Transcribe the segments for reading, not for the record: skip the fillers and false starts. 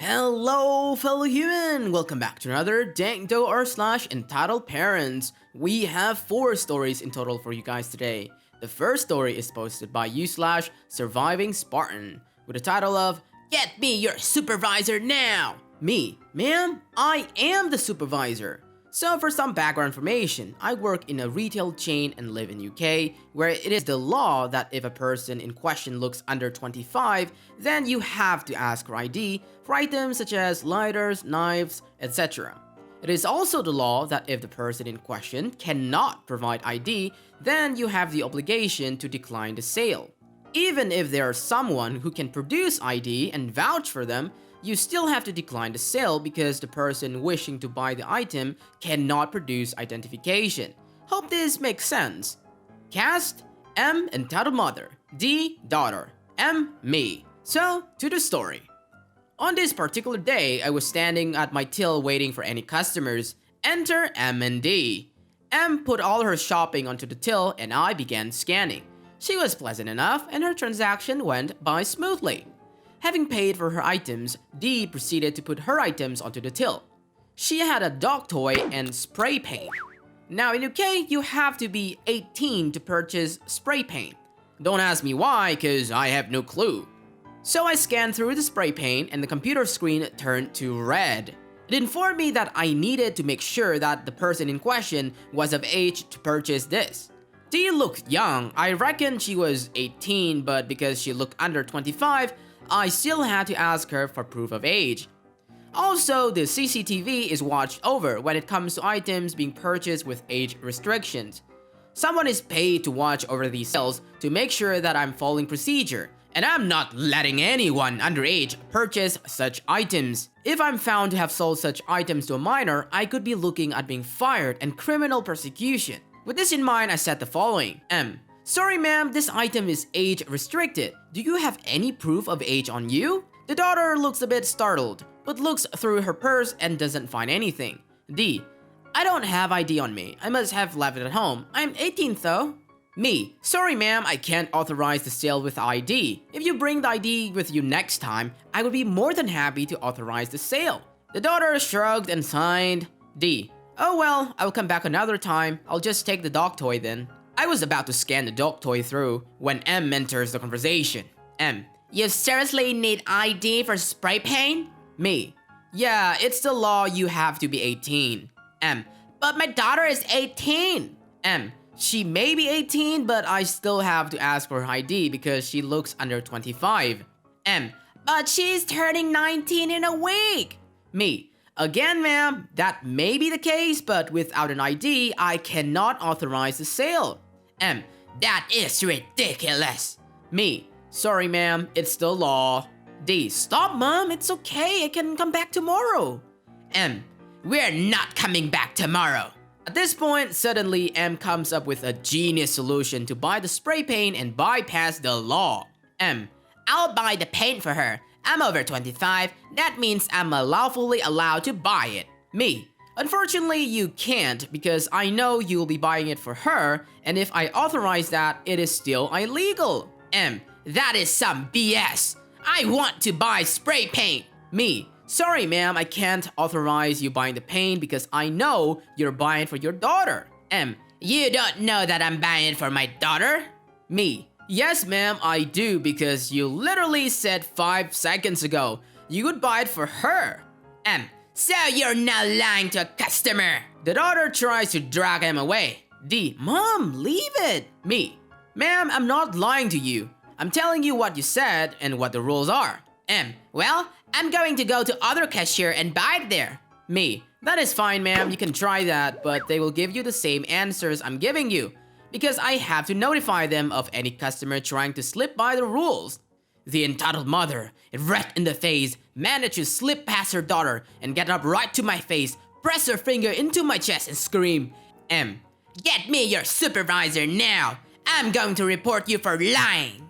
Hello, fellow human! Welcome back to another Dank Doggo r/ Entitled Parents. We have 4 stories in total for you guys today. The first story is posted by you/Surviving Spartan with the title of Get Me Your Supervisor Now! Me, ma'am, I am the supervisor. So for some background information, I work in a retail chain and live in UK, where it is the law that if a person in question looks under 25, then you have to ask for ID for items such as lighters, knives, etc. It is also the law that if the person in question cannot provide ID, then you have the obligation to decline the sale. Even if there is someone who can produce ID and vouch for them, you still have to decline the sale because the person wishing to buy the item cannot produce identification. Hope this makes sense. Cast: M. Entitled Mother, D. Daughter, M. Me. So, to the story. On this particular day, I was standing at my till waiting for any customers. Enter M and D. M put all her shopping onto the till and I began scanning. She was pleasant enough and her transaction went by smoothly. Having paid for her items, D proceeded to put her items onto the till. She had a dog toy and spray paint. Now in UK, you have to be 18 to purchase spray paint. Don't ask me why, cause I have no clue. So I scanned through the spray paint and the computer screen turned to red. It informed me that I needed to make sure that the person in question was of age to purchase this. D looked young. I reckon she was 18, but because she looked under 25, I still had to ask her for proof of age. Also, the CCTV is watched over when it comes to items being purchased with age restrictions. Someone is paid to watch over these sales to make sure that I'm following procedure, and I'm not letting anyone underage purchase such items. If I'm found to have sold such items to a minor, I could be looking at being fired and criminal persecution. With this in mind, I said the following. M. Sorry ma'am, this item is age restricted. Do you have any proof of age on you? The daughter looks a bit startled, but looks through her purse and doesn't find anything. D. I don't have ID on me. I must have left it at home. I'm 18 though. Me. Sorry ma'am, I can't authorize the sale with ID. If you bring the ID with you next time, I would be more than happy to authorize the sale. The daughter shrugged and signed. D. Oh well, I'll come back another time. I'll just take the dog toy then. I was about to scan the dog toy through when M enters the conversation. M. You seriously need ID for spray paint? Me. Yeah, it's the law you have to be 18. M. But my daughter is 18. M. She may be 18, but I still have to ask for her ID because she looks under 25. M. But she's turning 19 in a week. Me. Again, ma'am, that may be the case, but without an ID, I cannot authorize the sale. M. That is ridiculous. Me. Sorry, ma'am, it's the law. D. Stop, mom, it's okay, I can come back tomorrow. M. We're not coming back tomorrow. At this point, suddenly M comes up with a genius solution to buy the spray paint and bypass the law. M. I'll buy the paint for her. I'm over 25, that means I'm lawfully allowed to buy it. Me. Unfortunately, you can't because I know you'll be buying it for her, and if I authorize that, it is still illegal. M. That is some BS. I want to buy spray paint. Me. Sorry ma'am, I can't authorize you buying the paint because I know you're buying it for your daughter. M. You don't know that I'm buying it for my daughter? Me. Yes ma'am, I do because you literally said 5 seconds ago you would buy it for her. M. So you're not lying to a customer. The daughter tries to drag him away. D. Mom, leave it. Me. Ma'am, I'm not lying to you. I'm telling you what you said and what the rules are. M. Well, I'm going to go to other cashier and buy it there. Me. That is fine ma'am, you can try that, but they will give you the same answers I'm giving you because I have to notify them of any customer trying to slip by the rules. The entitled mother, red in the face, managed to slip past her daughter and get up right to my face, press her finger into my chest and scream, M. Get me your supervisor now! I'm going to report you for lying!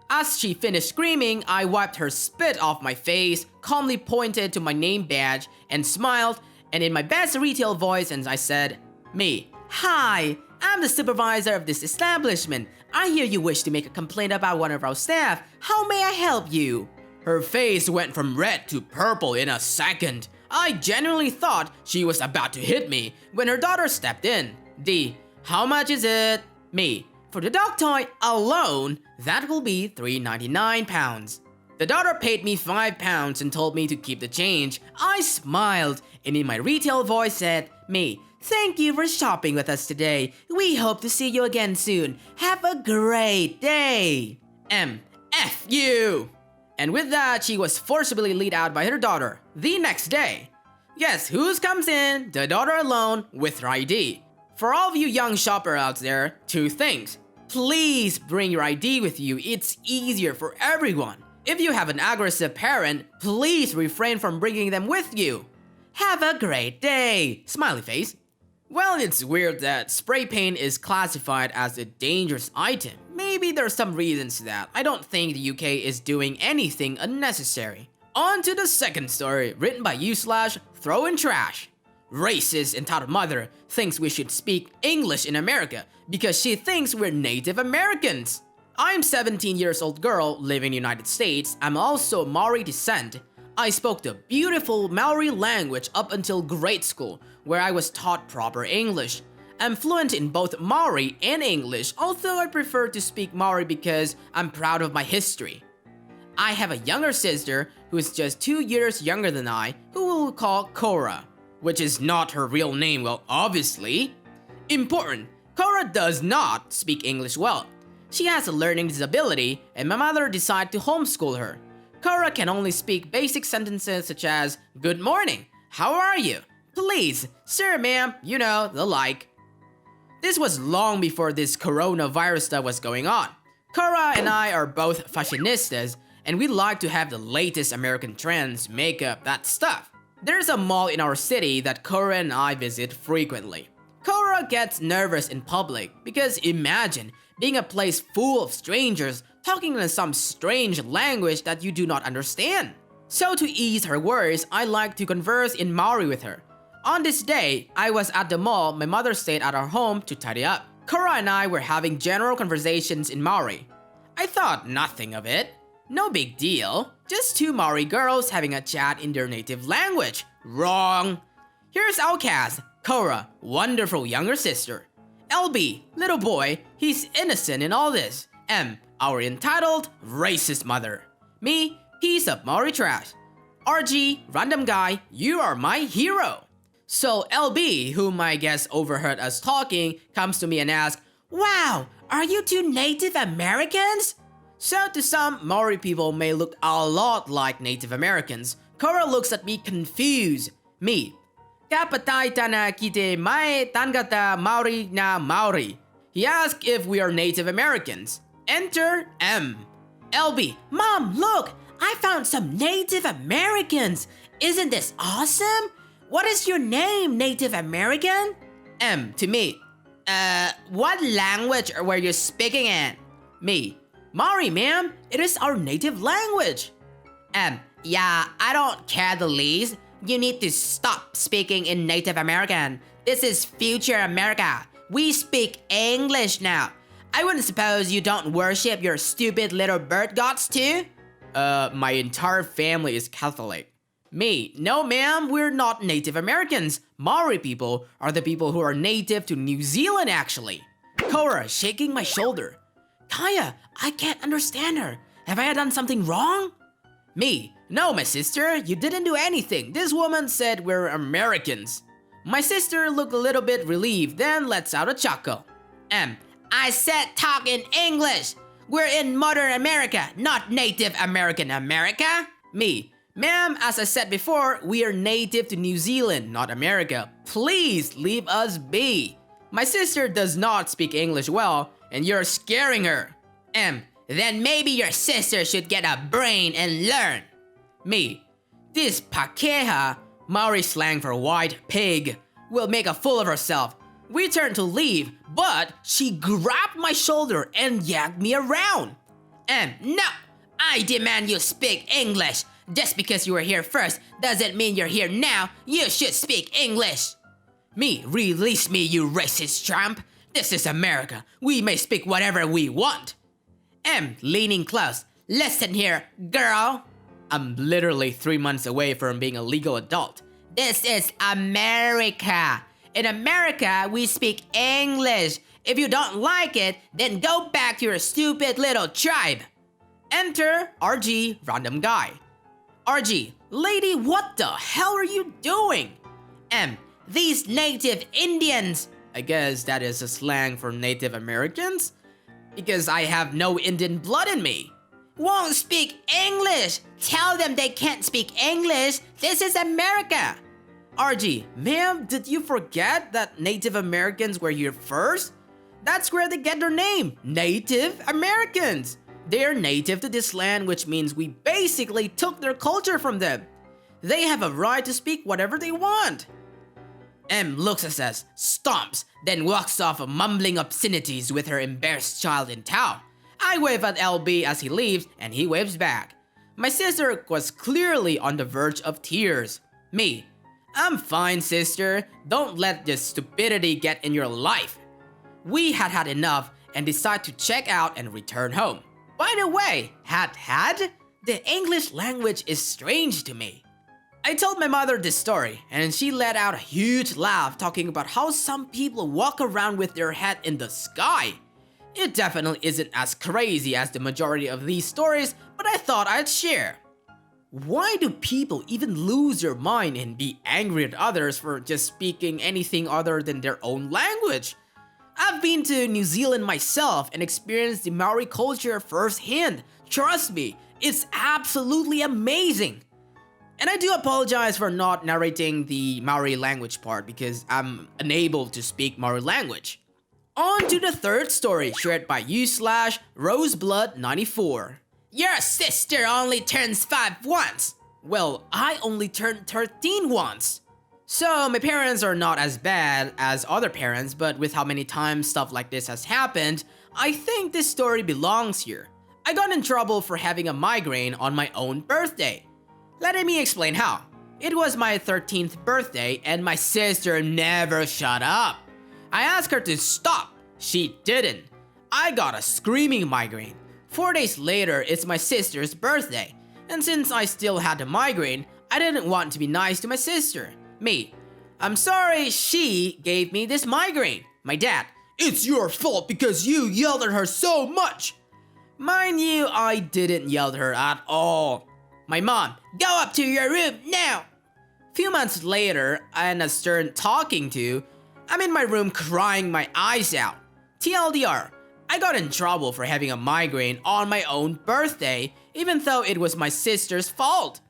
As she finished screaming, I wiped her spit off my face, calmly pointed to my name badge, and smiled, and in my best retail voice, and I said, Me. Hi, I'm the supervisor of this establishment. I hear you wish to make a complaint about one of our staff. How may I help you? Her face went from red to purple in a second. I genuinely thought she was about to hit me when her daughter stepped in. D. How much is it? Me. For the dog toy alone, that will be £3.99. The daughter paid me £5 and told me to keep the change. I smiled and in my retail voice said, Me. Thank you for shopping with us today. We hope to see you again soon. Have a great day. M. F you. And with that, she was forcibly lead out by her daughter. The next day, guess who comes in? The daughter alone with her ID. For all of you young shopper out there, 2 things. Please bring your ID with you. It's easier for everyone. If you have an aggressive parent, please refrain from bringing them with you. Have a great day. Smiley face. Well, it's weird that spray paint is classified as a dangerous item. Maybe there's some reasons to that. I don't think the UK is doing anything unnecessary. On to the second story, written by /throw in trash. Racist entitled mother thinks we should speak English in America because she thinks we're Native Americans. I'm 17 years old girl living in the United States. I'm also Maori descent. I spoke the beautiful Maori language up until grade school, where I was taught proper English. I'm fluent in both Maori and English, although I prefer to speak Maori because I'm proud of my history. I have a younger sister who is just 2 years younger than I, who we'll call Cora, which is not her real name, well, obviously. Important, Cora does not speak English well. She has a learning disability, and my mother decided to homeschool her. Cora can only speak basic sentences such as, Good morning, how are you? Please, sir, ma'am, you know, the like. This was long before this coronavirus stuff was going on. Cora and I are both fashionistas, and we like to have the latest American trends, makeup, that stuff. There's a mall in our city that Cora and I visit frequently. Cora gets nervous in public because imagine being a place full of strangers talking in some strange language that you do not understand. So to ease her worries, I like to converse in Maori with her. On this day, I was at the mall. My mother stayed at our home to tidy up. Cora and I were having general conversations in Maori. I thought nothing of it. No big deal. Just 2 Maori girls having a chat in their native language. Wrong. Here's Outcast, Cora, wonderful younger sister. LB, little boy, he's innocent in all this. M, our entitled, racist mother. Me, piece of Maori trash. RG, random guy, you are my hero. So LB, whom I guess overheard us talking, comes to me and asks, Wow, are you 2 Native Americans? So to some, Maori people may look a lot like Native Americans. Cora looks at me confused. Me, Kapatai tana kite mai tangata Maori na Maori. He asks if we are Native Americans. Enter M. LB, Mom, look! I found some Native Americans! Isn't this awesome? What is your name, Native American? M to me. What language were you speaking in? Me. Maori, ma'am. It is our native language. M. Yeah, I don't care the least. You need to stop speaking in Native American. This is future America. We speak English now. I wouldn't suppose you don't worship your stupid little bird gods too? My entire family is Catholic. Me, no ma'am, we're not Native Americans. Maori people are the people who are native to New Zealand actually. Cora shaking my shoulder. Kaya, I can't understand her. Have I done something wrong? Me, no my sister, you didn't do anything. This woman said we're Americans. My sister looked a little bit relieved, then lets out a chuckle. M, I said talk in English. We're in modern America, not Native American America. Me, ma'am, as I said before, we are native to New Zealand, not America. Please leave us be. My sister does not speak English well, and you're scaring her. M, then maybe your sister should get a brain and learn. Me, this pakeha, Maori slang for white pig, will make a fool of herself. We turned to leave, but she grabbed my shoulder and yanked me around. M, no, I demand you speak English. Just because you were here first doesn't mean you're here now. You should speak English. Me, release me, you racist tramp. This is America. We may speak whatever we want. M, leaning close. Listen here, girl. I'm literally 3 months away from being a legal adult. This is America. In America, we speak English. If you don't like it, then go back to your stupid little tribe. Enter RG, random guy. RG, lady, what the hell are you doing? These native Indians. I guess that is a slang for Native Americans? Because I have no Indian blood in me. Won't speak English. Tell them they can't speak English. This is America. RG, ma'am, did you forget that Native Americans were here first? That's where they get their name, Native Americans. They're native to this land, which means we basically took their culture from them. They have a right to speak whatever they want. M looks at us, stomps, then walks off mumbling obscenities with her embarrassed child in tow. I wave at LB as he leaves, and he waves back. My sister was clearly on the verge of tears. Me, I'm fine, sister. Don't let this stupidity get in your life. We had had enough and decided to check out and return home. By the way, had? The English language is strange to me. I told my mother this story, and she let out a huge laugh talking about how some people walk around with their head in the sky. It definitely isn't as crazy as the majority of these stories, but I thought I'd share. Why do people even lose their mind and be angry at others for just speaking anything other than their own language? I've been to New Zealand myself and experienced the Maori culture firsthand. Trust me, it's absolutely amazing. And I do apologize for not narrating the Maori language part because I'm unable to speak Maori language. On to the third story shared by u/Roseblood94. Your sister only turns 5 once. Well, I only turned 13 once. So my parents are not as bad as other parents, but with how many times stuff like this has happened, I think this story belongs here. I got in trouble for having a migraine on my own birthday. Let me explain how. It was my 13th birthday and my sister never shut up. I asked her to stop. She didn't. I got a screaming migraine. 4 days later, it's my sister's birthday. And since I still had a migraine, I didn't want to be nice to my sister. Me, I'm sorry she gave me this migraine. My dad, it's your fault because you yelled at her so much. Mind you, I didn't yell at her at all. My mom, go up to your room now. Few months later, and a stern talking to, I'm in my room crying my eyes out. TLDR, I got in trouble for having a migraine on my own birthday, even though it was my sister's fault.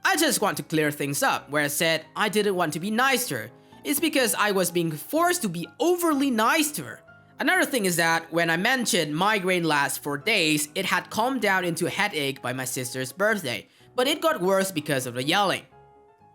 I just want to clear things up, where I said I didn't want to be nice to her. It's because I was being forced to be overly nice to her. Another thing is that when I mentioned migraine lasts for days, it had calmed down into a headache by my sister's birthday, but it got worse because of the yelling.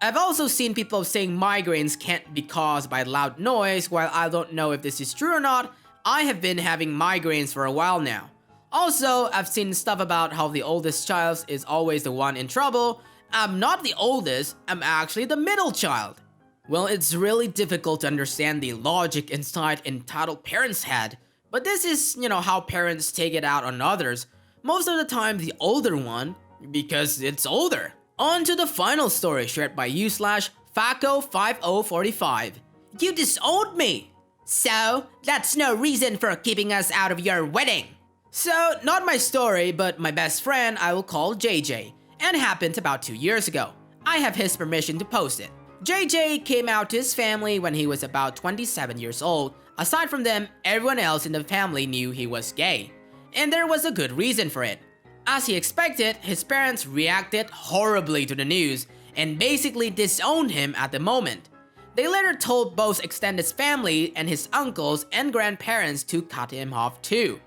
I've also seen people saying migraines can't be caused by loud noise. While I don't know if this is true or not, I have been having migraines for a while now. Also, I've seen stuff about how the oldest child is always the one in trouble. I'm not the oldest, I'm actually the middle child. Well, it's really difficult to understand the logic inside entitled parents' head, but this is, how parents take it out on others. Most of the time, the older one, because it's older. On to the final story shared by u/Faco5045. You disowned me! So, that's no reason for keeping us out of your wedding. So, not my story, but my best friend I will call JJ, and happened about 2 years ago. I have his permission to post it. JJ came out to his family when he was about 27 years old. Aside from them, everyone else in the family knew he was gay. And there was a good reason for it. As he expected, his parents reacted horribly to the news and basically disowned him at the moment. They later told both extended family and his uncles and grandparents to cut him off too.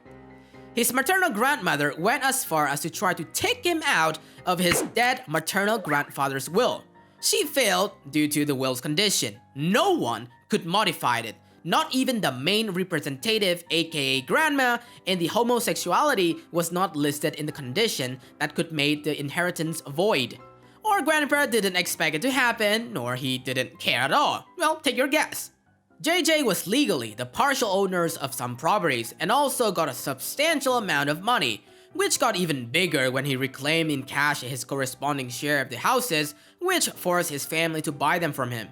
His maternal grandmother went as far as to try to take him out of his dead maternal grandfather's will. She failed due to the will's condition. No one could modify it, not even the main representative aka grandma, and the homosexuality was not listed in the condition that could make the inheritance void. Or grandpa didn't expect it to happen, nor he didn't care at all. Well, take your guess. JJ was legally the partial owners of some properties and also got a substantial amount of money, which got even bigger when he reclaimed in cash his corresponding share of the houses, which forced his family to buy them from him.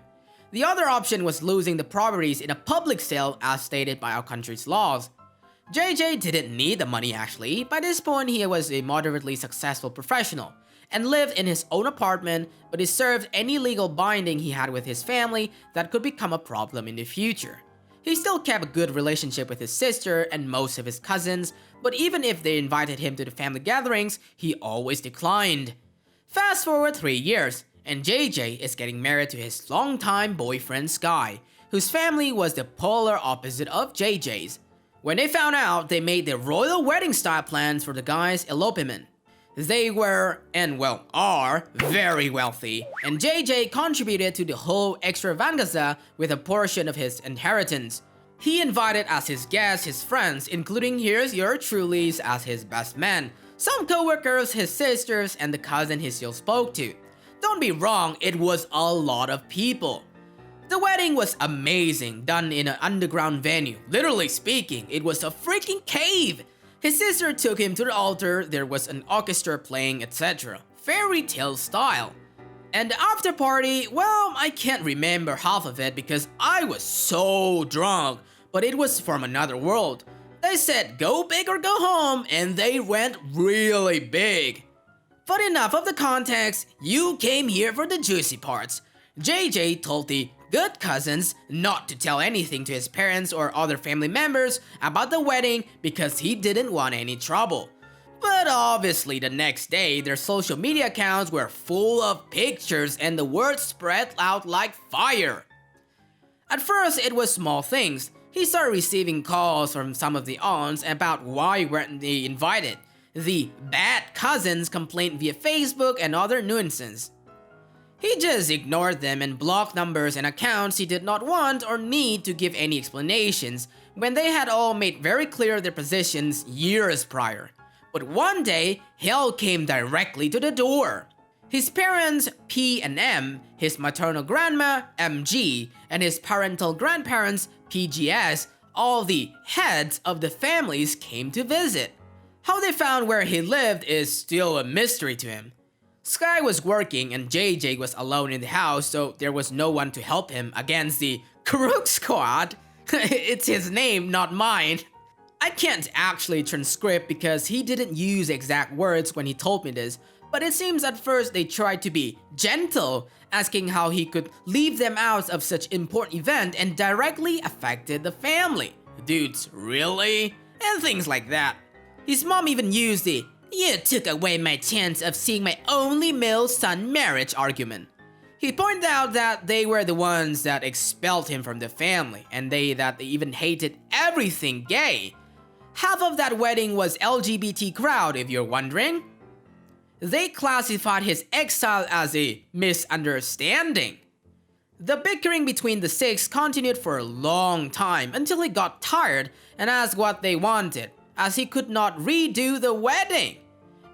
The other option was losing the properties in a public sale as stated by our country's laws. JJ didn't need the money actually. By this point, he was a moderately successful professional and lived in his own apartment, but he served any legal binding he had with his family that could become a problem in the future. He still kept a good relationship with his sister and most of his cousins, but even if they invited him to the family gatherings, he always declined. Fast forward 3 years, and JJ is getting married to his longtime boyfriend Sky, whose family was the polar opposite of JJ's. When they found out, they made the royal wedding style plans for the guy's elopement. They were, and well, are, very wealthy, and JJ contributed to the whole extravaganza with a portion of his inheritance. He invited as his guests his friends, including here's your trulies as his best man, some co-workers, his sisters, and the cousin he still spoke to. Don't be wrong, it was a lot of people. The wedding was amazing, done in an underground venue. Literally speaking, it was a freaking cave. His sister took him to the altar, there was an orchestra playing, etc. Fairy tale style. And the after party, well, I can't remember half of it because I was so drunk, but it was from another world. They said go big or go home, and they went really big. But enough of the context, you came here for the juicy parts. JJ told the good cousins not to tell anything to his parents or other family members about the wedding because he didn't want any trouble. But obviously the next day, their social media accounts were full of pictures and the word spread out like fire. At first, it was small things. He started receiving calls from some of the aunts about why weren't they invited. The bad cousins complained via Facebook and other nuances. He just ignored them and blocked numbers and accounts he did not want or need to give any explanations when they had all made very clear their positions years prior. But one day, hell came directly to the door. His parents, P and M, his maternal grandma, MG, and his parental grandparents, PGS, all the heads of the families came to visit. How they found where he lived is still a mystery to him. Sky was working and JJ was alone in the house, so there was no one to help him against the Crook Squad. It's his name, not mine. I can't actually transcript because he didn't use exact words when he told me this, but it seems at first they tried to be gentle, asking how he could leave them out of such important event and directly affected the family. Dudes, really? And things like that. His mom even used the "you took away my chance of seeing my only male son marriage" argument. He pointed out that they were the ones that expelled him from the family, and they even hated everything gay. Half of that wedding was LGBT crowd, if you're wondering. They classified his exile as a misunderstanding. The bickering between the six continued for a long time until he got tired and asked what they wanted, as he could not redo the wedding.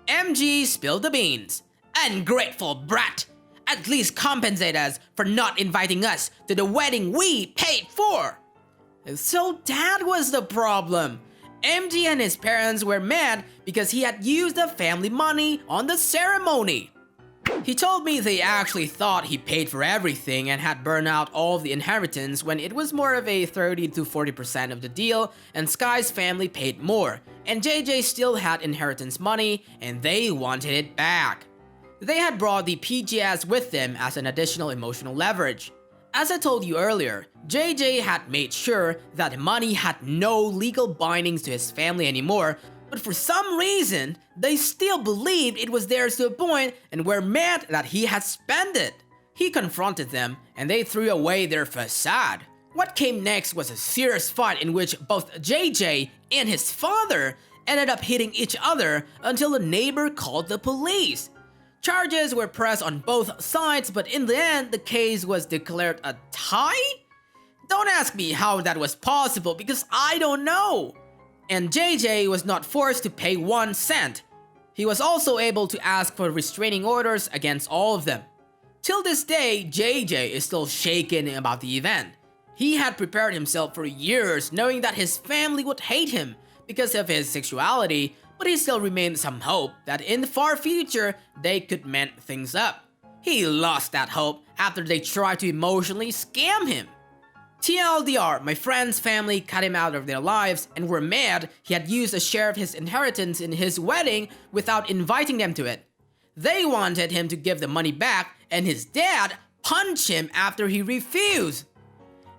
MG spilled the beans. "Ungrateful brat! At least compensate us for not inviting us to the wedding we paid for!" So that was the problem. MG and his parents were mad because he had used the family money on the ceremony. He told me they actually thought he paid for everything and had burned out all of the inheritance when it was more of a 30 to 40% of the deal, and Sky's family paid more, and JJ still had inheritance money and they wanted it back. They had brought the PGS with them as an additional emotional leverage. As I told you earlier, JJ had made sure that money had no legal bindings to his family anymore, but for some reason, they still believed it was theirs to a point and were mad that he had spent it. He confronted them and they threw away their facade. What came next was a serious fight in which both JJ and his father ended up hitting each other until a neighbor called the police. Charges were pressed on both sides, but in the end, the case was declared a tie? Don't ask me how that was possible because I don't know. And JJ was not forced to pay 1 cent. He was also able to ask for restraining orders against all of them. Till this day, JJ is still shaken about the event. He had prepared himself for years knowing that his family would hate him because of his sexuality, but he still remained some hope that in the far future they could mend things up. He lost that hope after they tried to emotionally scam him. TLDR, my friend's family cut him out of their lives and were mad he had used a share of his inheritance in his wedding without inviting them to it. They wanted him to give the money back, and his dad punched him after he refused.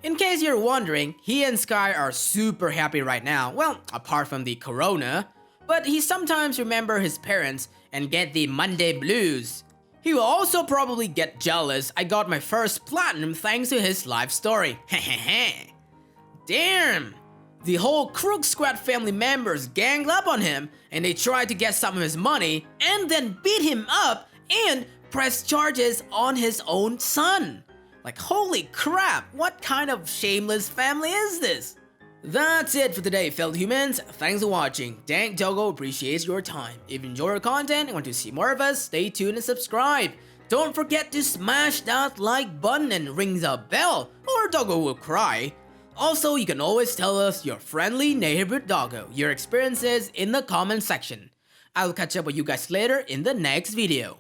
In case you're wondering, he and Sky are super happy right now, well, apart from the corona, but he sometimes remembers his parents and get the Monday blues. He will also probably get jealous I got my first platinum thanks to his life story. Damn! The whole Crook Squad family members ganged up on him and they tried to get some of his money and then beat him up and press charges on his own son. Like, holy crap, what kind of shameless family is this? That's it for today, fellow humans. Thanks for watching. Dank Doggo appreciates your time. If you enjoy our content and want to see more of us, stay tuned and subscribe. Don't forget to smash that like button and ring the bell, or Doggo will cry. Also, you can always tell us, your friendly neighborhood doggo, your experiences in the comment section. I'll catch up with you guys later in the next video.